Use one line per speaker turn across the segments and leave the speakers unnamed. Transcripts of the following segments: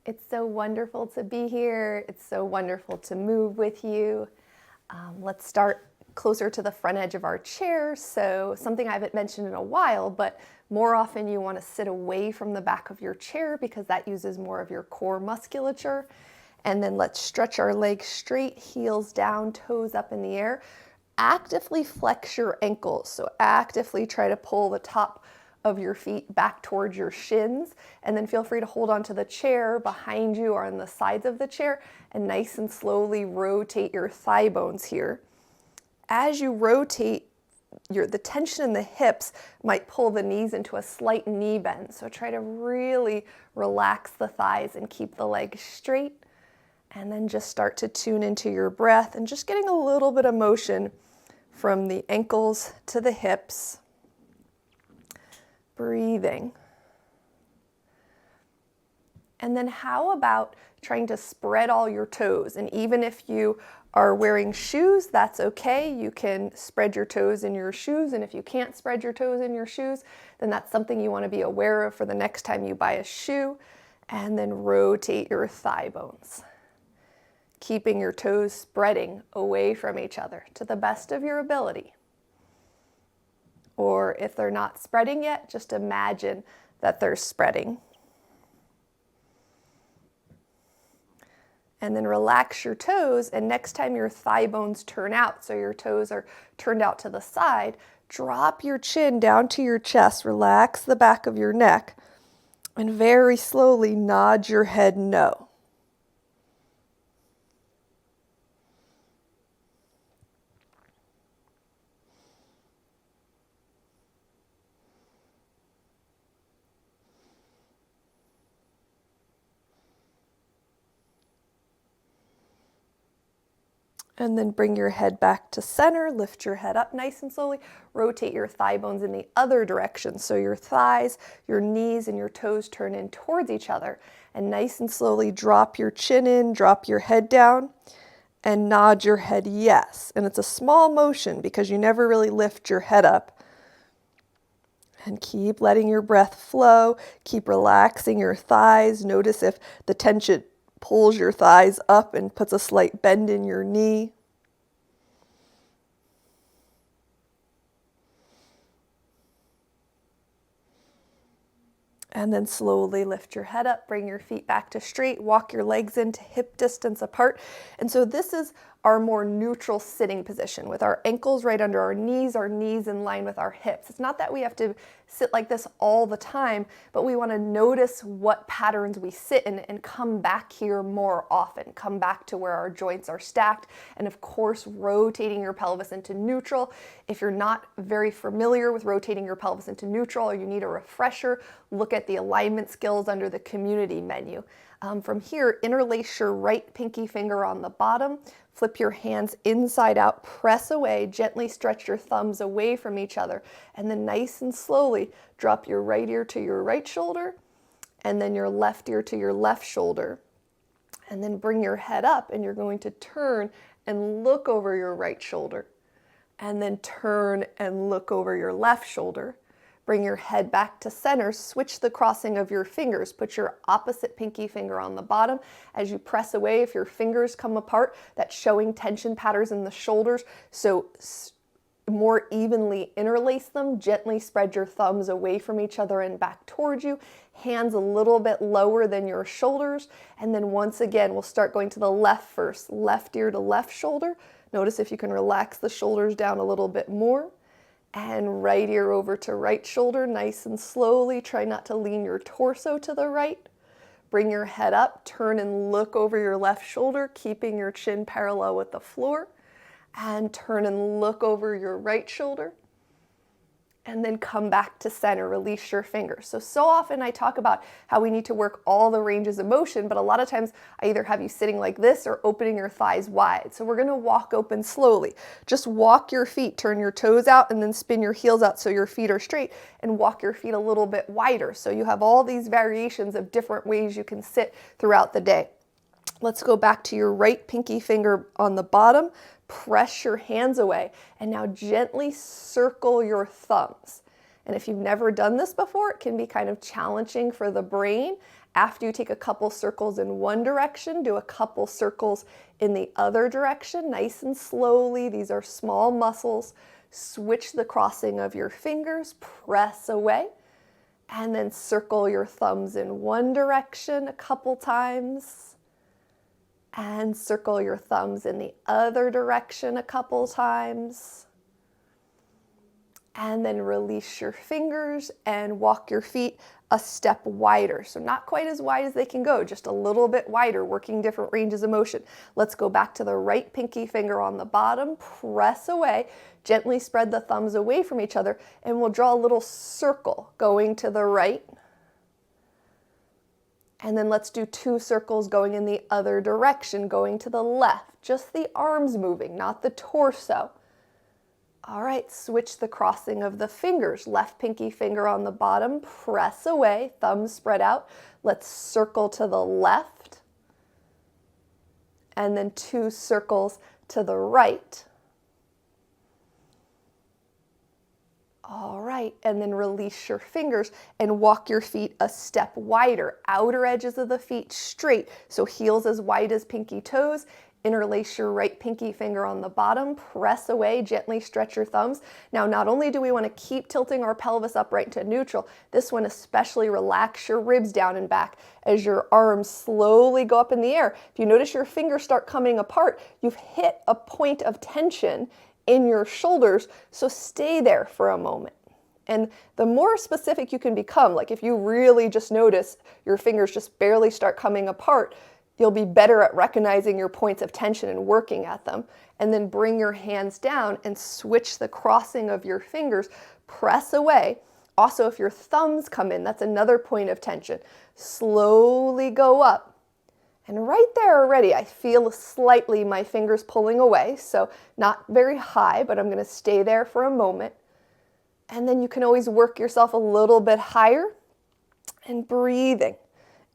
It's so wonderful to be here. It's so wonderful to move with you. Let's start closer to the front edge of our chair. So something I haven't mentioned in a while, but more often you want to sit away from the back of your chair because that uses more of your core musculature. And then let's stretch our legs straight, heels down, toes up in the air. Actively flex your ankles. So actively try to pull the top of your feet back towards your shins, and then feel free to hold onto the chair behind you or on the sides of the chair and nice and slowly rotate your thigh bones here. As you rotate, the tension in the hips might pull the knees into a slight knee bend. So try to really relax the thighs and keep the legs straight. And then just start to tune into your breath and just getting a little bit of motion from the ankles to the hips. Breathing. And then how about trying to spread all your toes? And even if you are wearing shoes, that's okay. You can spread your toes in your shoes. And if you can't spread your toes in your shoes, then that's something you want to be aware of for the next time you buy a shoe. And then rotate your thigh bones, keeping your toes spreading away from each other to the best of your ability. Or if they're not spreading yet, just imagine that they're spreading. And then relax your toes, and next time your thigh bones turn out, so your toes are turned out to the side, drop your chin down to your chest, relax the back of your neck, and very slowly nod your head no. And then bring your head back to center, lift your head up nice and slowly, rotate your thigh bones in the other direction. So your thighs, your knees, and your toes turn in towards each other. And nice and slowly drop your chin in, drop your head down, and nod your head yes. And it's a small motion because you never really lift your head up. And keep letting your breath flow, keep relaxing your thighs. Notice if the tension pulls your thighs up and puts a slight bend in your knee. And then slowly lift your head up, bring your feet back to straight, walk your legs into hip distance apart. And so this is our more neutral sitting position with our ankles right under our knees in line with our hips. It's not that we have to sit like this all the time, but we want to notice what patterns we sit in and come back here more often, come back to where our joints are stacked. And of course, rotating your pelvis into neutral. If you're not very familiar with rotating your pelvis into neutral or you need a refresher, look at the alignment skills under the community menu. From here, interlace your right pinky finger on the bottom, flip your hands inside out, press away, gently stretch your thumbs away from each other, and then nice and slowly drop your right ear to your right shoulder, and then your left ear to your left shoulder. And then bring your head up, and you're going to turn and look over your right shoulder, and then turn and look over your left shoulder. Bring your head back to center, switch the crossing of your fingers, put your opposite pinky finger on the bottom. As you press away, if your fingers come apart, that's showing tension patterns in the shoulders. So more evenly interlace them, gently spread your thumbs away from each other and back towards you. Hands a little bit lower than your shoulders. And then once again, we'll start going to the left first, left ear to left shoulder. Notice if you can relax the shoulders down a little bit more. And right ear over to right shoulder, nice and slowly. Try not to lean your torso to the right. Bring your head up, turn and look over your left shoulder, keeping your chin parallel with the floor. And turn and look over your right shoulder. And then come back to center, release your fingers. So often I talk about how we need to work all the ranges of motion, but a lot of times I either have you sitting like this or opening your thighs wide. So we're gonna walk open slowly. Just walk your feet, turn your toes out, and then spin your heels out so your feet are straight, and walk your feet a little bit wider. So you have all these variations of different ways you can sit throughout the day. Let's go back to your right pinky finger on the bottom. Press your hands away, and now gently circle your thumbs. And if you've never done this before, it can be kind of challenging for the brain. After you take a couple circles in one direction, do a couple circles in the other direction, nice and slowly. These are small muscles. Switch the crossing of your fingers, press away, and then circle your thumbs in one direction a couple times, and circle your thumbs in the other direction a couple times. And then release your fingers and walk your feet a step wider. So not quite as wide as they can go, just a little bit wider, working different ranges of motion. Let's go back to the right pinky finger on the bottom, press away, gently spread the thumbs away from each other, and we'll draw a little circle going to the right. And then let's do 2 circles going in the other direction, going to the left. Just the arms moving, not the torso. All right, switch the crossing of the fingers. Left pinky finger on the bottom, press away, thumbs spread out. Let's circle to the left. And then 2 circles to the right. All right, and then release your fingers and walk your feet a step wider. Outer edges of the feet straight, so heels as wide as pinky toes. Interlace your right pinky finger on the bottom, press away, gently stretch your thumbs. Now, not only do we want to keep tilting our pelvis upright to neutral, this one especially relax your ribs down and back as your arms slowly go up in the air. If you notice your fingers start coming apart, you've hit a point of tension in your shoulders, so stay there for a moment. And the more specific you can become, like if you really just notice your fingers just barely start coming apart, you'll be better at recognizing your points of tension and working at them. And then bring your hands down and switch the crossing of your fingers. Press away. Also, if your thumbs come in, that's another point of tension. Slowly go up. And right there already, I feel slightly my fingers pulling away. So not very high, but I'm going to stay there for a moment. And then you can always work yourself a little bit higher and breathing.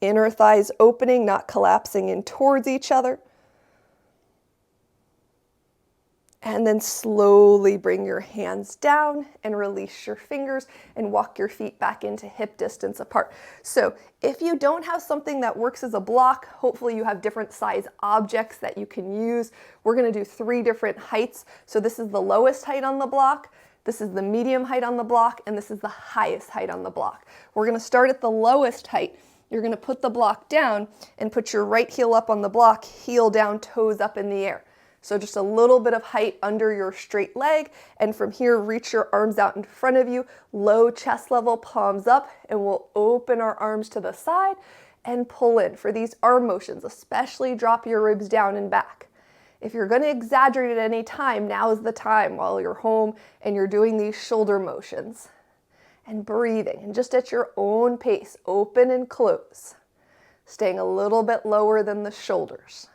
Inner thighs opening, not collapsing in towards each other. And then slowly bring your hands down and release your fingers and walk your feet back into hip distance apart. So if you don't have something that works as a block, hopefully you have different size objects that you can use. We're going to do 3 different heights. So this is the lowest height on the block, this is the medium height on the block, and this is the highest height on the block. We're going to start at the lowest height. You're going to put the block down and put your right heel up on the block, heel down, toes up in the air. So just a little bit of height under your straight leg, and from here, reach your arms out in front of you, low chest level, palms up, and we'll open our arms to the side and pull in. For these arm motions, especially drop your ribs down and back. If you're going to exaggerate at any time, now is the time while you're home and you're doing these shoulder motions. And breathing, and just at your own pace, open and close, staying a little bit lower than the shoulders.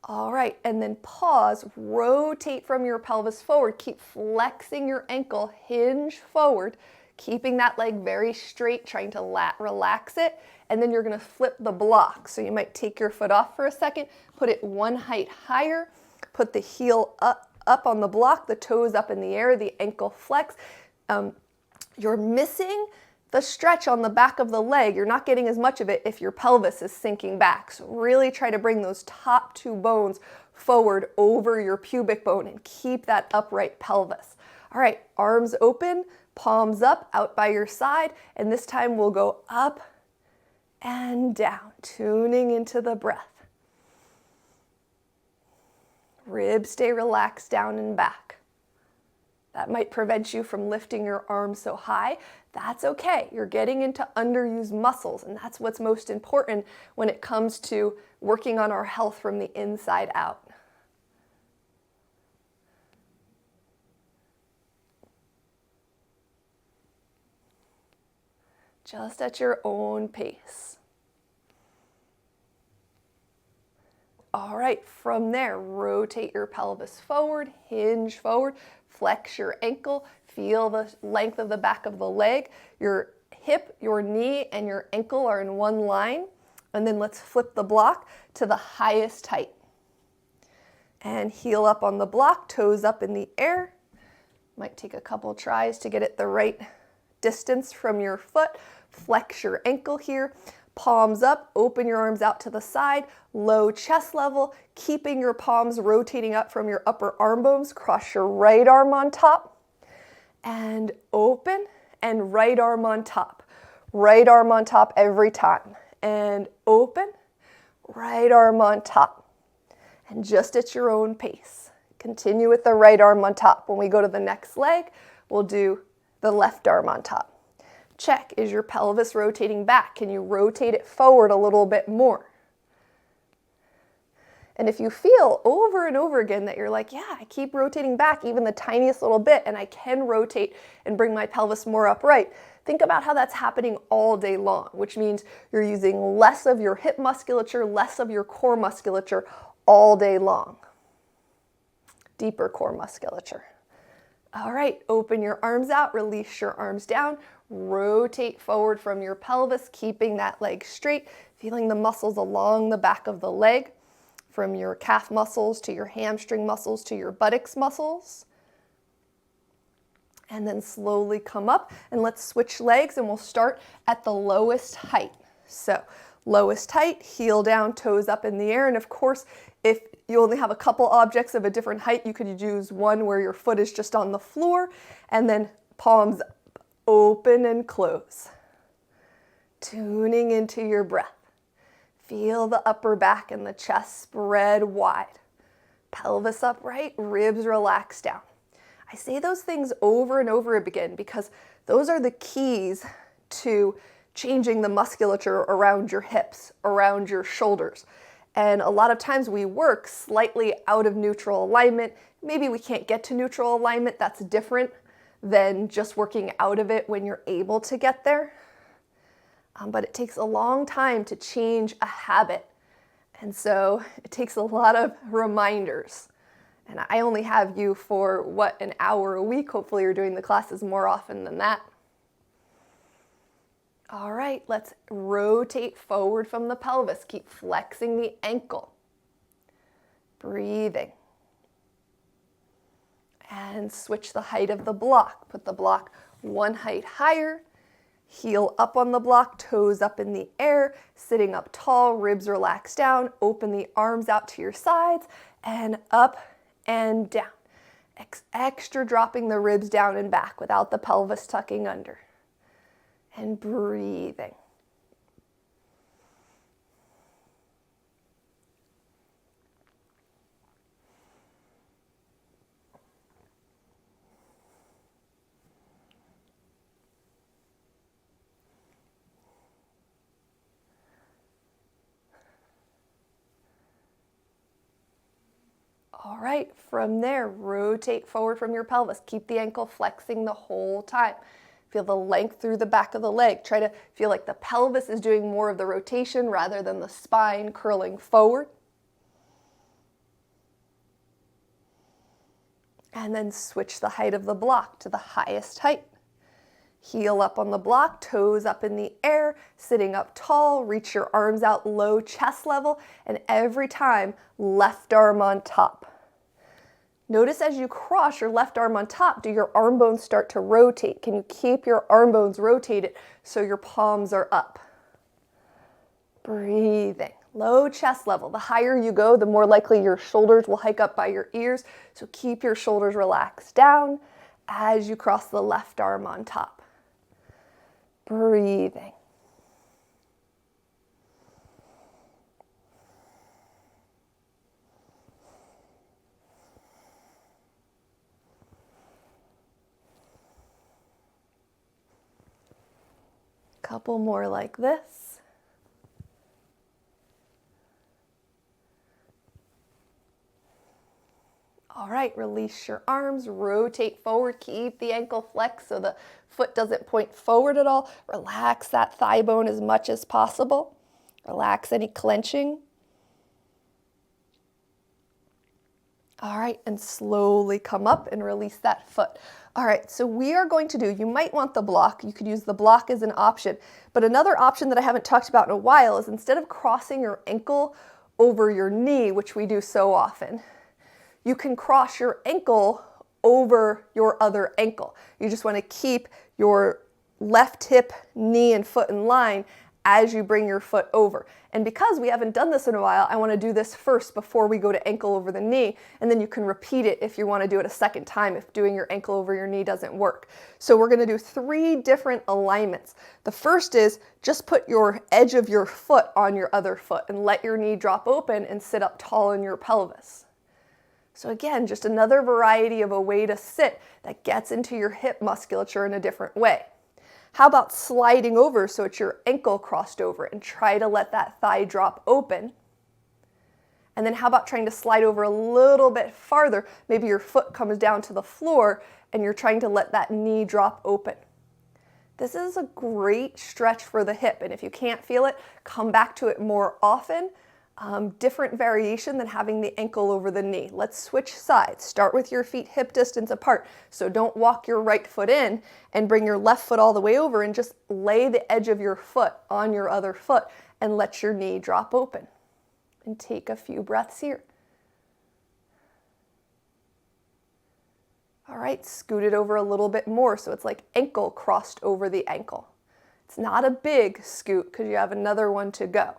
All right, and then pause, rotate from your pelvis forward, keep flexing your ankle, hinge forward, keeping that leg very straight, trying to relax it, and then you're going to flip the block. So you might take your foot off for a second, put it 1 height higher, put the heel up on the block, the toes up in the air, the ankle flex. You're missing the stretch on the back of the leg. You're not getting as much of it if your pelvis is sinking back. So really try to bring those top 2 bones forward over your pubic bone and keep that upright pelvis. All right, arms open, palms up, out by your side, and this time we'll go up and down, tuning into the breath. Ribs stay relaxed down and back. That might prevent you from lifting your arms so high. That's okay. You're getting into underused muscles, and that's what's most important when it comes to working on our health from the inside out. Just at your own pace. All right, from there, rotate your pelvis forward, hinge forward, flex your ankle, feel the length of the back of the leg. Your hip, your knee, and your ankle are in one line. And then let's flip the block to the highest height. And heel up on the block, toes up in the air. Might take a couple tries to get it the right distance from your foot. Flex your ankle here. Palms up, open your arms out to the side, low chest level, keeping your palms rotating up from your upper arm bones. Cross your right arm on top and open, and right arm on top. Right arm on top every time. And open, right arm on top. And just at your own pace. Continue with the right arm on top. When we go to the next leg, we'll do the left arm on top. Check, is your pelvis rotating back? Can you rotate it forward a little bit more? And if you feel over and over again that you're like, yeah, I keep rotating back even the tiniest little bit and I can rotate and bring my pelvis more upright, think about how that's happening all day long, which means you're using less of your hip musculature, less of your core musculature all day long. Deeper core musculature. All right, open your arms out, release your arms down, rotate forward from your pelvis, keeping that leg straight, feeling the muscles along the back of the leg, from your calf muscles to your hamstring muscles to your buttocks muscles. And then slowly come up, and let's switch legs, and we'll start at the lowest height. So lowest height, heel down, toes up in the air, and of course, if you only have a couple objects of a different height, you could use one where your foot is just on the floor, and then palms open and close. Tuning into your breath. Feel the upper back and the chest spread wide. Pelvis upright, ribs relax down. I say those things over and over again because those are the keys to changing the musculature around your hips, around your shoulders. And a lot of times we work slightly out of neutral alignment. Maybe we can't get to neutral alignment. That's different than just working out of it when you're able to get there. But it takes a long time to change a habit. And so it takes a lot of reminders. And I only have you for, an hour a week. Hopefully you're doing the classes more often than that. All right, let's rotate forward from the pelvis. Keep flexing the ankle. Breathing. And switch the height of the block. Put the block one height higher. Heel up on the block, toes up in the air, sitting up tall, ribs relax down, open the arms out to your sides, and up and down. Extra dropping the ribs down and back without the pelvis tucking under. And breathing. All right, from there, rotate forward from your pelvis. Keep the ankle flexing the whole time. Feel the length through the back of the leg. Try to feel like the pelvis is doing more of the rotation rather than the spine curling forward. And then switch the height of the block to the highest height. Heel up on the block, toes up in the air, sitting up tall, reach your arms out low chest level, and every time, left arm on top. Notice as you cross your left arm on top, do your arm bones start to rotate? Can you keep your arm bones rotated so your palms are up? Breathing. Low chest level. The higher you go, the more likely your shoulders will hike up by your ears, so keep your shoulders relaxed down as you cross the left arm on top. Breathing. Couple more like this. All right, release your arms, rotate forward, keep the ankle flexed so the foot doesn't point forward at all. Relax that thigh bone as much as possible. Relax any clenching. All right, and slowly come up and release that foot. All right, so we are going to do, you might want the block. You could use the block as an option. But another option that I haven't talked about in a while is instead of crossing your ankle over your knee, which we do so often, you can cross your ankle over your other ankle. You just want to keep your left hip, knee, and foot in line as you bring your foot over. And because we haven't done this in a while, I want to do this first before we go to ankle over the knee, and then you can repeat it if you want to do it a second time if doing your ankle over your knee doesn't work. So we're going to do 3 different alignments. The first is just put your edge of your foot on your other foot and let your knee drop open and sit up tall in your pelvis. So again, just another variety of a way to sit that gets into your hip musculature in a different way. How about sliding over so it's your ankle crossed over and try to let that thigh drop open? And then how about trying to slide over a little bit farther? Maybe your foot comes down to the floor and you're trying to let that knee drop open. This is a great stretch for the hip, and if you can't feel it, come back to it more often. Different variation than having the ankle over the knee. Let's switch sides. Start with your feet hip distance apart. So don't walk your right foot in and bring your left foot all the way over, and just lay the edge of your foot on your other foot and let your knee drop open. And take a few breaths here. All right, scoot it over a little bit more so it's like ankle crossed over the ankle. It's not a big scoot because you have another one to go.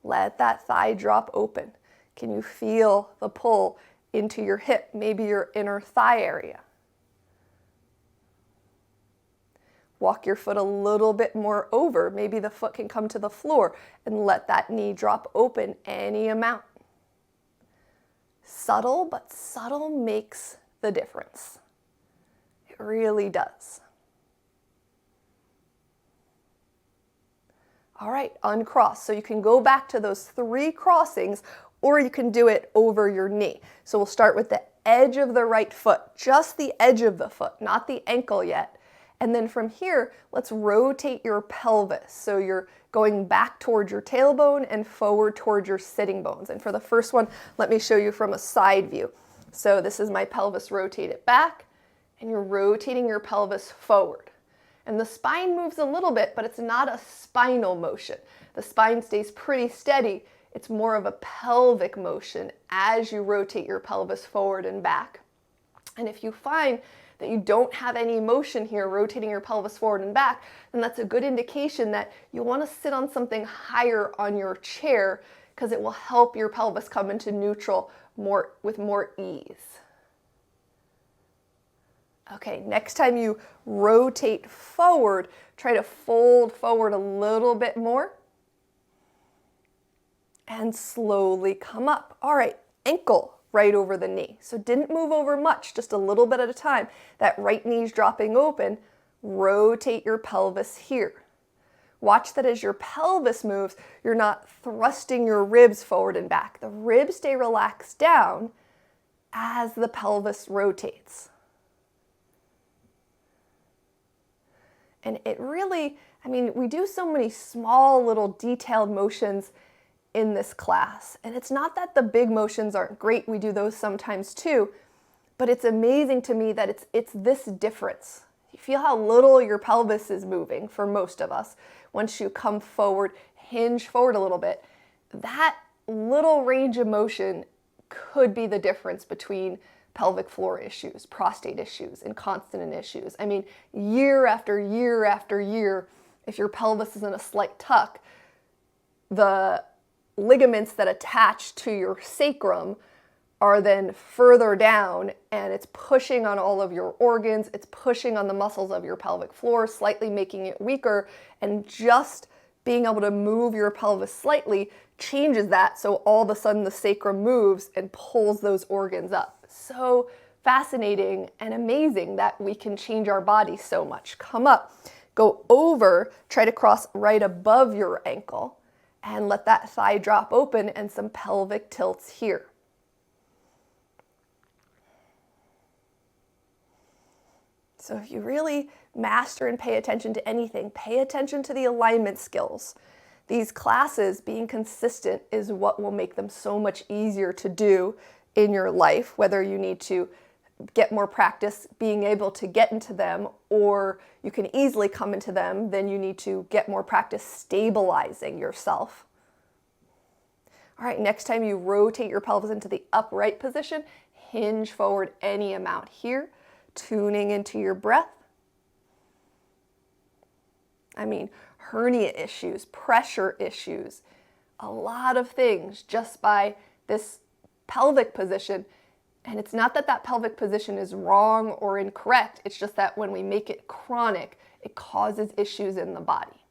Let that thigh drop open. Can you feel the pull into your hip, maybe your inner thigh area? Walk your foot a little bit more over. Maybe the foot can come to the floor, and let that knee drop open any amount. Subtle, but subtle makes the difference. It really does. All right, uncross. So you can go back to those 3 crossings, or you can do it over your knee. So we'll start with the edge of the right foot, just the edge of the foot, not the ankle yet. And then from here, let's rotate your pelvis. So you're going back towards your tailbone and forward towards your sitting bones. And for the first one, let me show you from a side view. So this is my pelvis rotated back, and you're rotating your pelvis forward. And the spine moves a little bit, but it's not a spinal motion. The spine stays pretty steady. It's more of a pelvic motion as you rotate your pelvis forward and back. And if you find that you don't have any motion here rotating your pelvis forward and back, then that's a good indication that you want to sit on something higher on your chair, because it will help your pelvis come into neutral with more ease. Okay, next time you rotate forward, try to fold forward a little bit more and slowly come up. All right, ankle right over the knee. So didn't move over much, just a little bit at a time. That right knee's dropping open. Rotate your pelvis here. Watch that as your pelvis moves, you're not thrusting your ribs forward and back. The ribs stay relaxed down as the pelvis rotates. And it really, we do so many small little detailed motions in this class. And it's not that the big motions aren't great, we do those sometimes too, but it's amazing to me that it's this difference. You feel how little your pelvis is moving for most of us. Once you come forward, hinge forward a little bit, that little range of motion could be the difference between pelvic floor issues, prostate issues, incontinent issues. Year after year after year, if your pelvis is in a slight tuck, the ligaments that attach to your sacrum are then further down, and it's pushing on all of your organs, it's pushing on the muscles of your pelvic floor, slightly making it weaker, and just being able to move your pelvis slightly changes that, so all of a sudden the sacrum moves and pulls those organs up. So fascinating and amazing that we can change our body so much. Come up, go over, try to cross right above your ankle, and let that thigh drop open and some pelvic tilts here. So if you really master and pay attention to anything, pay attention to the alignment skills. These classes, being consistent is what will make them so much easier to do in your life, whether you need to get more practice being able to get into them, or you can easily come into them, then you need to get more practice stabilizing yourself. All right, next time you rotate your pelvis into the upright position, hinge forward any amount here, tuning into your breath. I mean, hernia issues, pressure issues, a lot of things just by this pelvic position. And it's not that that pelvic position is wrong or incorrect. It's just that when we make it chronic, it causes issues in the body.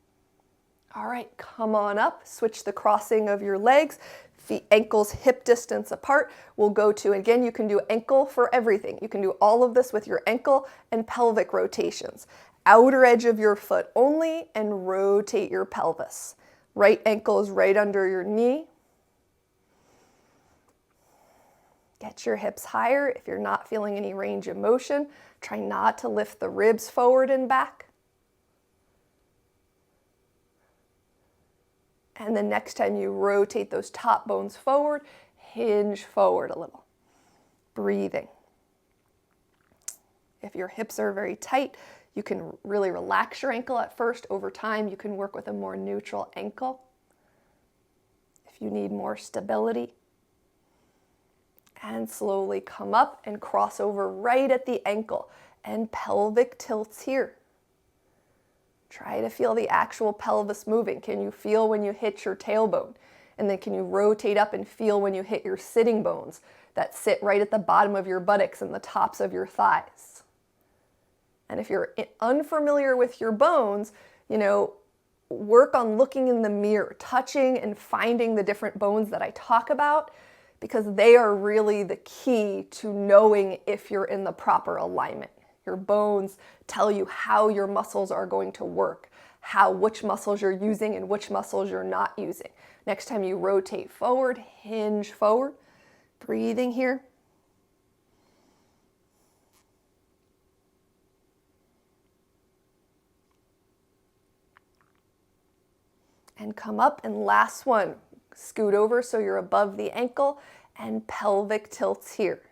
All right, come on up. Switch the crossing of your legs. Feet, ankles hip distance apart. We'll go to, again, you can do ankle for everything. You can do all of this with your ankle and pelvic rotations. Outer edge of your foot only, and rotate your pelvis. Right ankle is right under your knee. Get your hips higher. If you're not feeling any range of motion, try not to lift the ribs forward and back. And the next time you rotate those top bones forward, hinge forward a little. Breathing. If your hips are very tight, you can really relax your ankle at first. Over time, you can work with a more neutral ankle. If you need more stability. And slowly come up and cross over right at the ankle, and pelvic tilts here. Try to feel the actual pelvis moving. Can you feel when you hit your tailbone? And then can you rotate up and feel when you hit your sitting bones that sit right at the bottom of your buttocks and the tops of your thighs? And if you're unfamiliar with your bones, work on looking in the mirror, touching and finding the different bones that I talk about, because they are really the key to knowing if you're in the proper alignment. Your bones tell you how your muscles are going to work, which muscles you're using and which muscles you're not using. Next time you rotate forward, hinge forward, breathing here. And come up, and last one. Scoot over so you're above the ankle, and pelvic tilts here.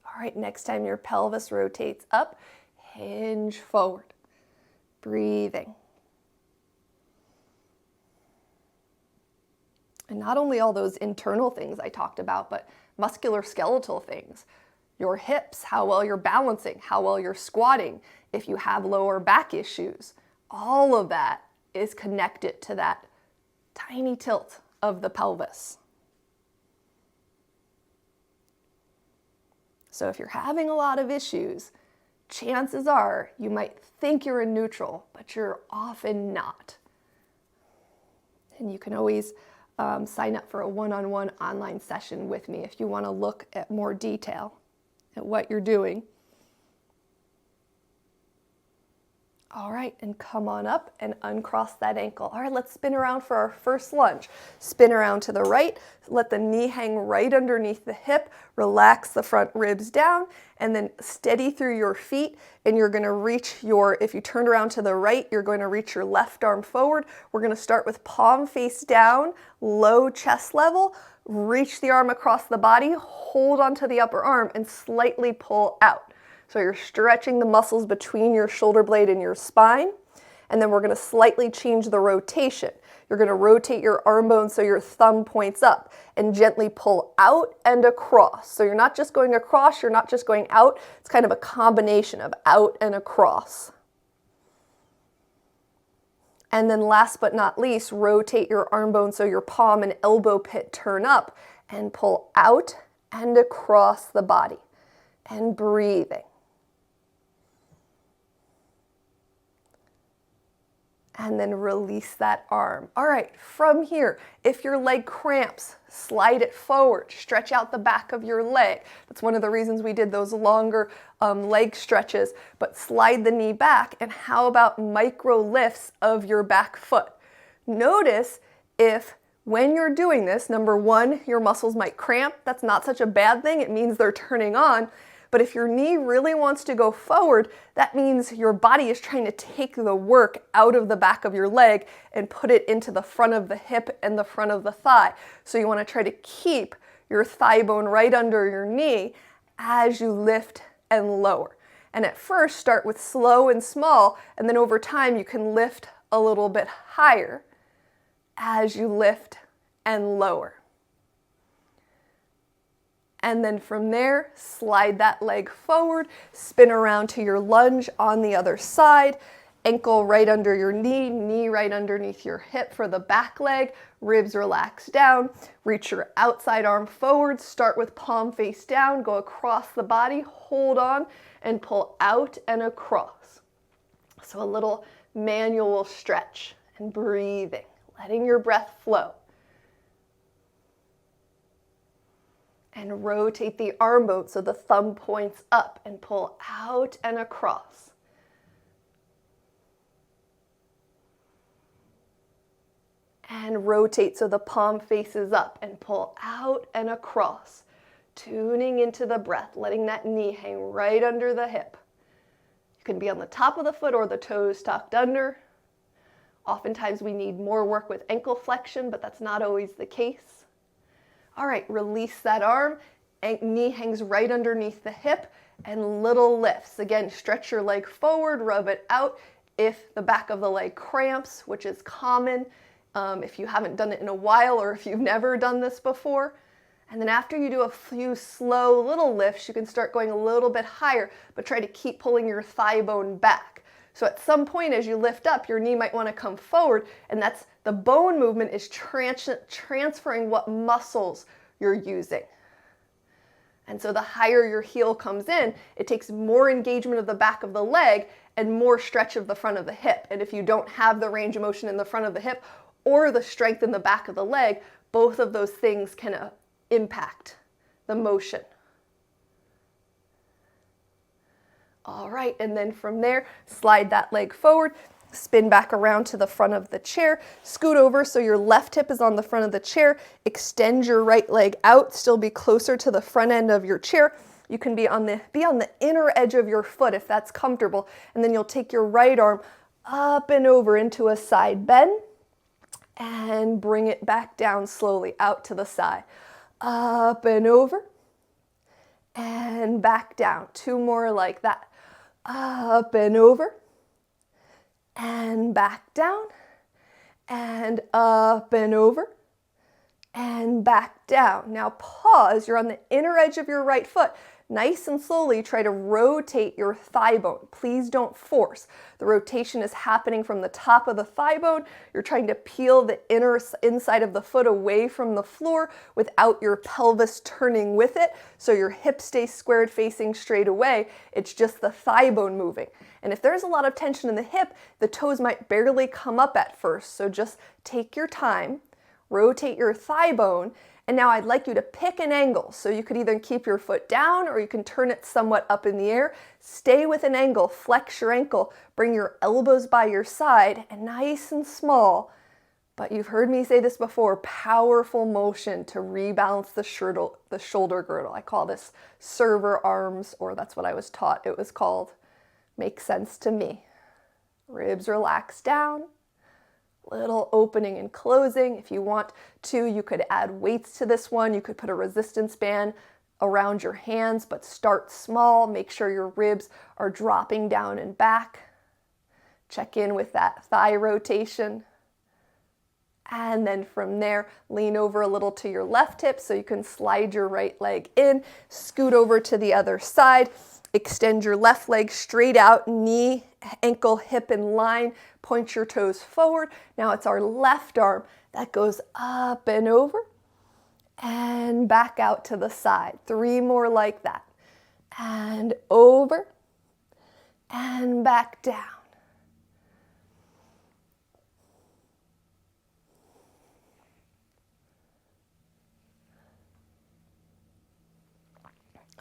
All right, next time your pelvis rotates up, hinge forward. Breathing. And not only all those internal things I talked about, but musculoskeletal things. Your hips, how well you're balancing, how well you're squatting, if you have lower back issues. All of that is connected to that tiny tilt of the pelvis. So if you're having a lot of issues, chances are you might think you're in neutral, but you're often not. And you can always sign up for a one-on-one online session with me if you want to look at more detail at what you're doing. All right, and come on up and uncross that ankle. All right, let's spin around for our first lunge. Spin around to the right, let the knee hang right underneath the hip, relax the front ribs down, and then steady through your feet, and you're gonna reach if you turn around to the right, you're going to reach your left arm forward. We're gonna start with palm face down, low chest level, reach the arm across the body, hold onto the upper arm, and slightly pull out. So you're stretching the muscles between your shoulder blade and your spine. And then we're going to slightly change the rotation. You're going to rotate your arm bone so your thumb points up and gently pull out and across. So you're not just going across, you're not just going out. It's kind of a combination of out and across. And then last but not least, rotate your arm bone so your palm and elbow pit turn up and pull out and across the body. And breathing. And then release that arm. All right, from here, if your leg cramps, slide it forward, stretch out the back of your leg. That's one of the reasons we did those longer leg stretches, but slide the knee back. And how about micro lifts of your back foot? Notice if when you're doing this, number one, your muscles might cramp. That's not such a bad thing. It means they're turning on. But if your knee really wants to go forward, that means your body is trying to take the work out of the back of your leg and put it into the front of the hip and the front of the thigh. So you want to try to keep your thigh bone right under your knee as you lift and lower. And at first, start with slow and small, and then over time you can lift a little bit higher as you lift and lower. And then from there, slide that leg forward, spin around to your lunge on the other side, ankle right under your knee, knee right underneath your hip for the back leg, ribs relax down, reach your outside arm forward, start with palm face down, go across the body, hold on, and pull out and across. So a little manual stretch and breathing, letting your breath flow. And rotate the arm bone so the thumb points up and pull out and across. And rotate so the palm faces up and pull out and across. Tuning into the breath, letting that knee hang right under the hip. You can be on the top of the foot or the toes tucked under. Oftentimes we need more work with ankle flexion, but that's not always the case. All right, release that arm, knee hangs right underneath the hip, and little lifts. Again, stretch your leg forward, rub it out. If the back of the leg cramps, which is common if you haven't done it in a while or if you've never done this before. And then after you do a few slow little lifts, you can start going a little bit higher, but try to keep pulling your thigh bone back. So at some point as you lift up, your knee might want to come forward, and that's the bone movement is transferring what muscles you're using. And so the higher your heel comes in, it takes more engagement of the back of the leg and more stretch of the front of the hip. And if you don't have the range of motion in the front of the hip or the strength in the back of the leg, both of those things can impact the motion. All right, and then from there, slide that leg forward, spin back around to the front of the chair, scoot over so your left hip is on the front of the chair, extend your right leg out, still be closer to the front end of your chair. You can be on the inner edge of your foot if that's comfortable, and then you'll take your right arm up and over into a side bend and bring it back down slowly out to the side. Up and over and back down. Two more like that. Up and over and back down and up and over and back down. Now pause. You're on the inner edge of your right foot. Nice and slowly try to rotate your thigh bone. Please don't force. The rotation is happening from the top of the thigh bone. You're trying to peel the inside of the foot away from the floor without your pelvis turning with it, so your hips stay squared facing straight away. It's just the thigh bone moving. And if there's a lot of tension in the hip, the toes might barely come up at first. So just take your time, rotate your thigh bone, and now I'd like you to pick an angle. So you could either keep your foot down or you can turn it somewhat up in the air. Stay with an angle, flex your ankle, bring your elbows by your side, and nice and small, but you've heard me say this before, powerful motion to rebalance the shoulder girdle. I call this server arms, or that's what I was taught it was called. Makes sense to me. Ribs relax down. Little opening and closing. If you want to, you could add weights to this one. You could put a resistance band around your hands, but start small. Make sure your ribs are dropping down and back. Check in with that thigh rotation. And then from there, lean over a little to your left hip so you can slide your right leg in, scoot over to the other side, extend your left leg straight out, knee, ankle, hip in line, point your toes forward. Now it's our left arm that goes up and over and back out to the side. 3 more like that. And over and back down.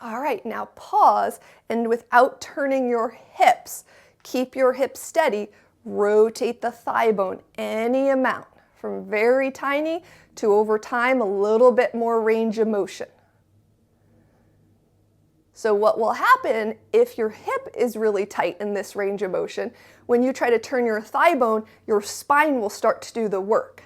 All right, now pause, and without turning your hips, keep your hips steady, rotate the thigh bone any amount. from very tiny to over time a little bit more range of motion. So what will happen if your hip is really tight in this range of motion, when you try to turn your thigh bone, your spine will start to do the work.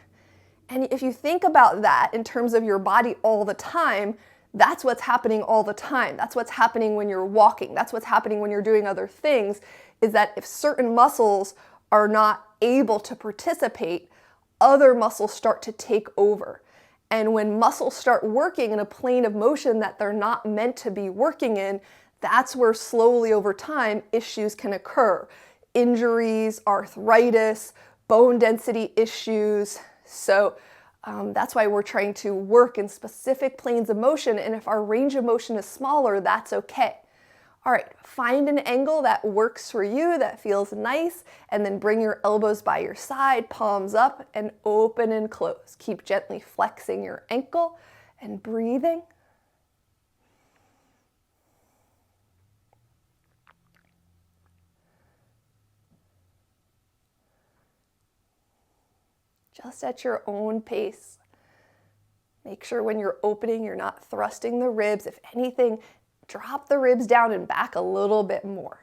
And if you think about that in terms of your body all the time, that's what's happening all the time. That's what's happening when you're walking. That's what's happening when you're doing other things, is that if certain muscles are not able to participate, other muscles start to take over. And when muscles start working in a plane of motion that they're not meant to be working in, that's where slowly over time issues can occur. Injuries, arthritis, bone density issues. So that's why we're trying to work in specific planes of motion, and if our range of motion is smaller, that's okay. All right, find an angle that works for you, that feels nice, and then bring your elbows by your side, palms up, and open and close. Keep gently flexing your ankle and breathing. Just at your own pace. Make sure when you're opening, you're not thrusting the ribs. If anything, drop the ribs down and back a little bit more.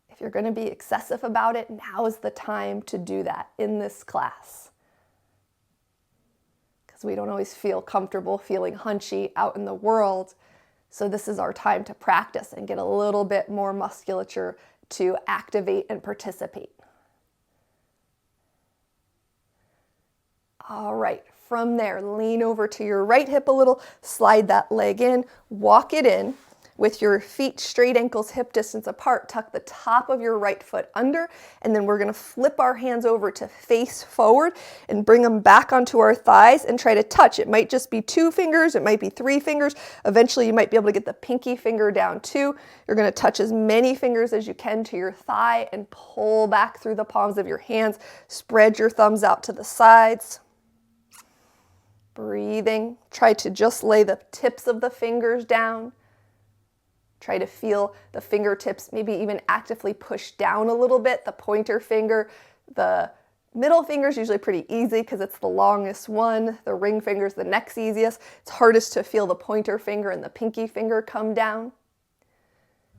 If you're going to be excessive about it, now is the time to do that in this class. Because we don't always feel comfortable feeling hunchy out in the world. So this is our time to practice and get a little bit more musculature to activate and participate. All right, from there, lean over to your right hip a little, slide that leg in, walk it in with your feet straight, ankles hip distance apart. Tuck the top of your right foot under, and then we're gonna flip our hands over to face forward and bring them back onto our thighs and try to touch. It might just be 2 fingers, it might be 3 fingers. Eventually you might be able to get the pinky finger down too. You're gonna touch as many fingers as you can to your thigh and pull back through the palms of your hands. Spread your thumbs out to the sides. Breathing. Try to just lay the tips of the fingers down. Try to feel the fingertips maybe even actively push down a little bit. The pointer finger, the middle finger is usually pretty easy because it's the longest one. The ring finger is the next easiest. It's hardest to feel the pointer finger and the pinky finger come down.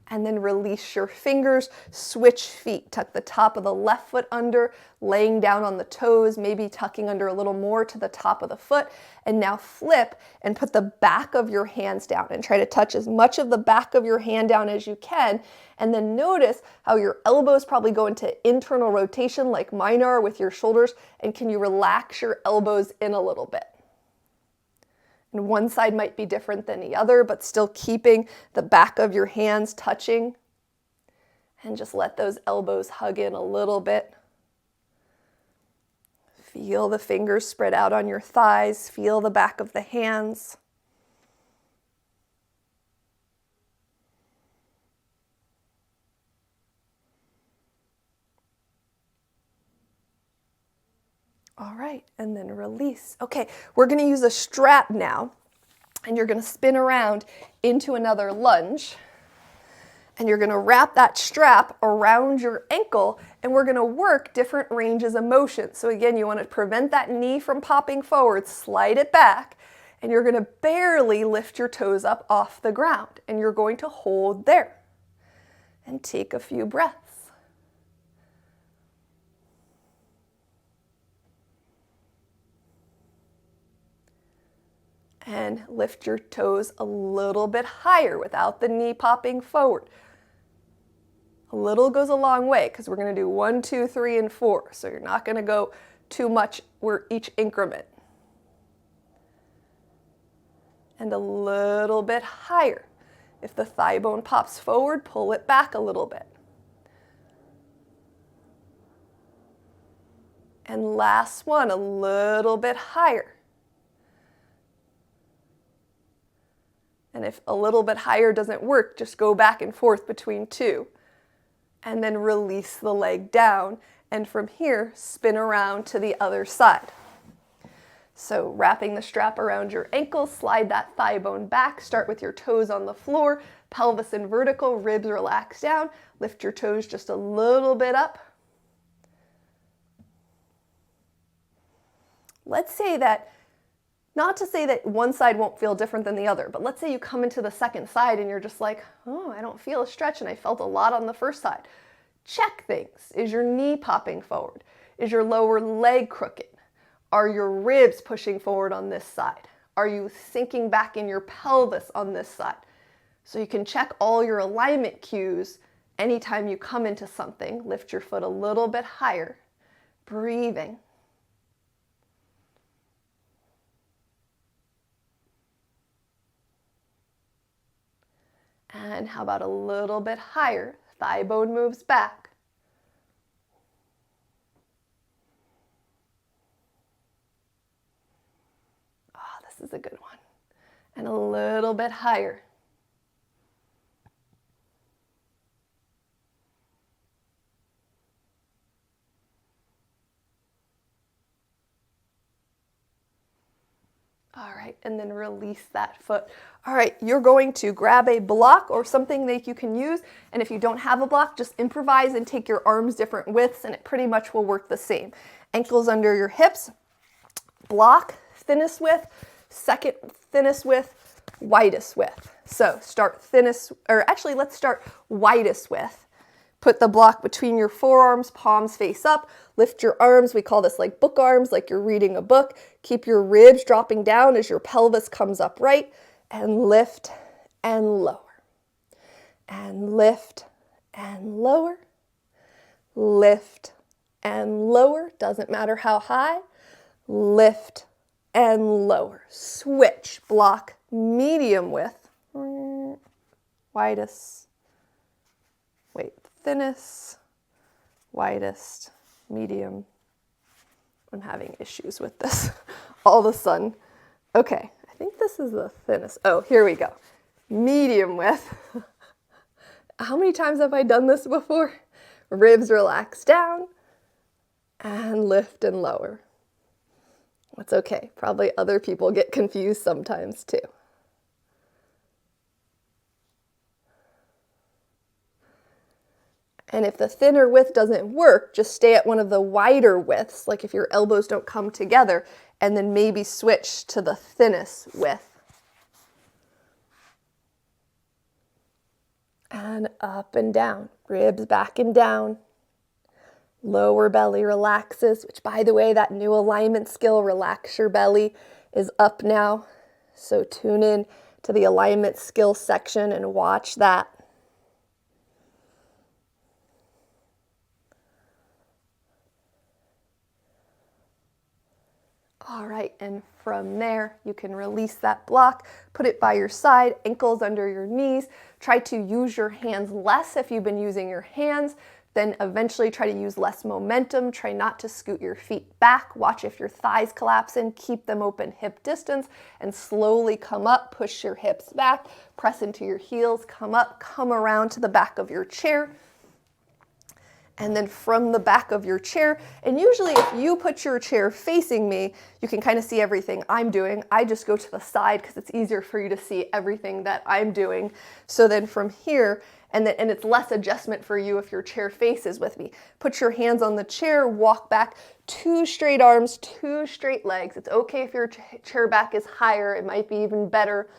And then release your fingers, switch feet. Tuck the top of the left foot under, laying down on the toes, maybe tucking under a little more to the top of the foot. And now flip and put the back of your hands down and try to touch as much of the back of your hand down as you can. And then notice how your elbows probably go into internal rotation like mine are with your shoulders. And can you relax your elbows in a little bit? And one side might be different than the other, but still keeping the back of your hands touching. And just let those elbows hug in a little bit. Feel the fingers spread out on your thighs. Feel the back of the hands. All right, and then release. Okay, we're gonna use a strap now, and you're gonna spin around into another lunge, and you're gonna wrap that strap around your ankle, and we're gonna work different ranges of motion. So again, you wanna prevent that knee from popping forward, slide it back, and you're gonna barely lift your toes up off the ground, and you're going to hold there, and take a few breaths. And lift your toes a little bit higher without the knee popping forward. A little goes a long way because we're going to do 1, 2, 3, and 4. So you're not going to go too much where each increment. And a little bit higher. If the thigh bone pops forward, pull it back a little bit. And last one, a little bit higher. And if a little bit higher doesn't work, just go back and forth between 2. And then release the leg down. And from here, spin around to the other side. So wrapping the strap around your ankle, slide that thigh bone back. Start with your toes on the floor, pelvis in vertical, ribs relax down. Lift your toes just a little bit up. let's say that, not to say that one side won't feel different than the other, but let's say you come into the second side and you're just like, oh, I don't feel a stretch and I felt a lot on the first side. Check things. Is your knee popping forward? Is your lower leg crooked? Are your ribs pushing forward on this side? Are you sinking back in your pelvis on this side? So you can check all your alignment cues anytime you come into something. Lift your foot a little bit higher, breathing. And how about a little bit higher? Thigh bone moves back. Oh, this is a good one. And a little bit higher. All right, and then release that foot. All right, you're going to grab a block or something that you can use, and if you don't have a block, just improvise and take your arms different widths, and it pretty much will work the same. Ankles under your hips, block, thinnest width, second thinnest width, widest width. So start thinnest, or actually let's start widest width. Put the block between your forearms, palms face up. Lift your arms. We call this like book arms, like you're reading a book. Keep your ribs dropping down as your pelvis comes upright. And lift and lower. And lift and lower. Lift and lower. Doesn't matter how high. Lift and lower. Switch. Block medium width. Widest. Wait. Thinnest, widest, medium. I'm having issues with this all of a sudden. Okay, I think this is the thinnest. Oh, here we go. Medium width. How many times have I done this before? Ribs relax down and lift and lower. That's okay. Probably other people get confused sometimes too. And if the thinner width doesn't work, just stay at one of the wider widths, like if your elbows don't come together, and then maybe switch to the thinnest width. And up and down, ribs back and down. Lower belly relaxes, which by the way, that new alignment skill, relax your belly, is up now. So tune in to the alignment skill section and watch that. All right, and from there, you can release that block, put it by your side, ankles under your knees. Try to use your hands less if you've been using your hands. Then eventually try to use less momentum. Try not to scoot your feet back. Watch if your thighs collapse in. Keep them open hip distance and slowly come up. Push your hips back. Press into your heels. Come up. Come around to the back of your chair. And then from the back of your chair, and usually if you put your chair facing me, you can kind of see everything I'm doing. I just go to the side because it's easier for you to see everything that I'm doing. So then from here, and it's less adjustment for you if your chair faces with me. Put your hands on the chair, walk back, 2 straight arms, 2 straight legs. It's okay if your chair back is higher. It might be even better.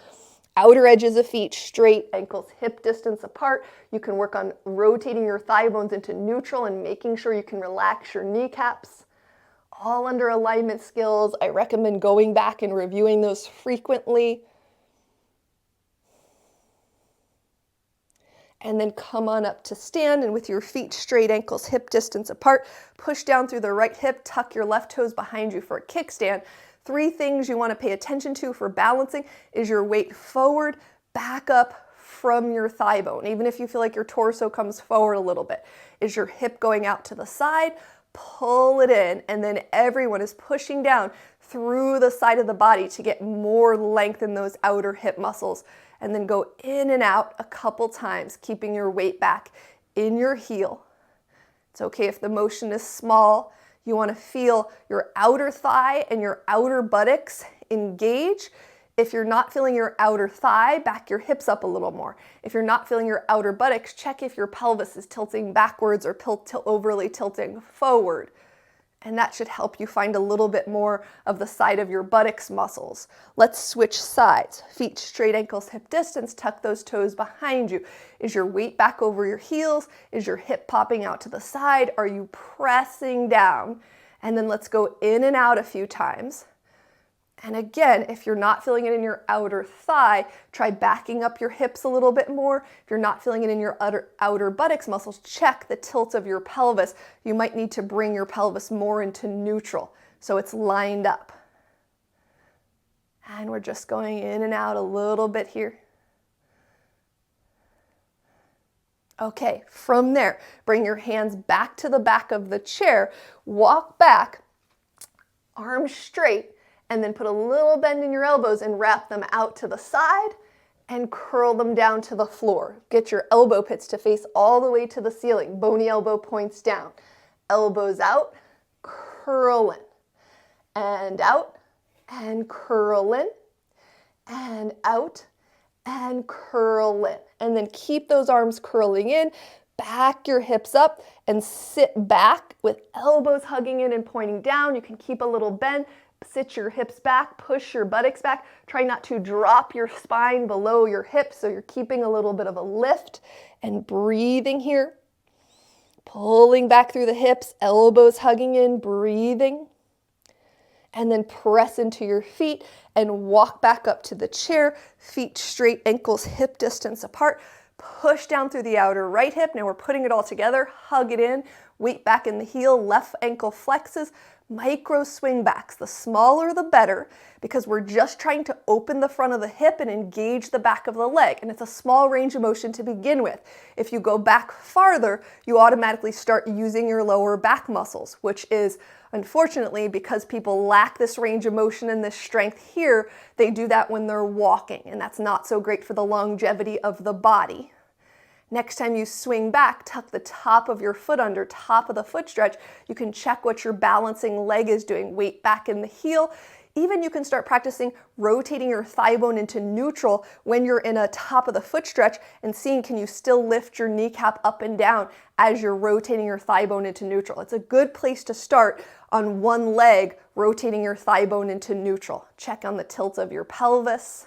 Outer edges of feet straight, ankles hip distance apart. You can work on rotating your thigh bones into neutral and making sure you can relax your kneecaps. All under alignment skills. I recommend going back and reviewing those frequently. And then come on up to stand, and with your feet straight, ankles hip distance apart, push down through the right hip, tuck your left toes behind you for a kickstand. 3 things you want to pay attention to for balancing is your weight forward, back up from your thigh bone. Even if you feel like your torso comes forward a little bit. Is your hip going out to the side? Pull it in, and then everyone is pushing down through the side of the body to get more length in those outer hip muscles. And then go in and out a couple times, keeping your weight back in your heel. It's okay if the motion is small. You want to feel your outer thigh and your outer buttocks engage. If you're not feeling your outer thigh, back your hips up a little more. If you're not feeling your outer buttocks, check if your pelvis is tilting backwards or overly tilting forward. And that should help you find a little bit more of the side of your buttocks muscles. Let's switch sides. Feet straight, ankles hip distance, tuck those toes behind you. Is your weight back over your heels? Is your hip popping out to the side? Are you pressing down? And then let's go in and out a few times. And again, if you're not feeling it in your outer thigh, try backing up your hips a little bit more. If you're not feeling it in your outer buttocks muscles, check the tilt of your pelvis. You might need to bring your pelvis more into neutral so it's lined up. And we're just going in and out a little bit here. Okay, from there, bring your hands back to the back of the chair, walk back, arms straight, and then put a little bend in your elbows and wrap them out to the side and curl them down to the floor. Get your elbow pits to face all the way to the ceiling. Bony elbow points down. Elbows out, curl in, and out, and curl in, and out, and curl in. And then keep those arms curling in. Back your hips up and sit back with elbows hugging in and pointing down. You can keep a little bend. Sit your hips back, push your buttocks back. Try not to drop your spine below your hips so you're keeping a little bit of a lift and breathing here. Pulling back through the hips, elbows hugging in, breathing. And then press into your feet and walk back up to the chair. Feet straight, ankles hip distance apart. Push down through the outer right hip. Now we're putting it all together. Hug it in. Weight back in the heel. Left ankle flexes. Micro swing backs. The smaller the better, because we're just trying to open the front of the hip and engage the back of the leg. And it's a small range of motion to begin with. If you go back farther, you automatically start using your lower back muscles, which is, unfortunately, because people lack this range of motion and this strength here, they do that when they're walking, and that's not so great for the longevity of the body. Next time you swing back, tuck the top of your foot under, top of the foot stretch. You can check what your balancing leg is doing. Weight back in the heel. Even you can start practicing rotating your thigh bone into neutral when you're in a top of the foot stretch and seeing, can you still lift your kneecap up and down as you're rotating your thigh bone into neutral. It's a good place to start on one leg, rotating your thigh bone into neutral. Check on the tilt of your pelvis.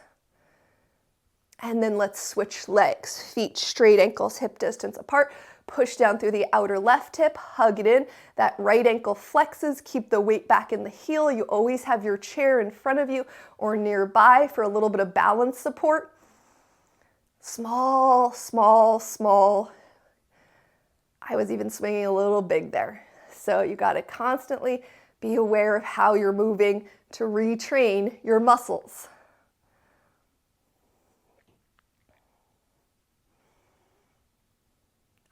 And then let's switch legs. Feet straight, ankles hip distance apart. Push down through the outer left hip, hug it in. That right ankle flexes, keep the weight back in the heel. You always have your chair in front of you or nearby for a little bit of balance support. Small, small, small. I was even swinging a little big there. So you got to constantly be aware of how you're moving to retrain your muscles.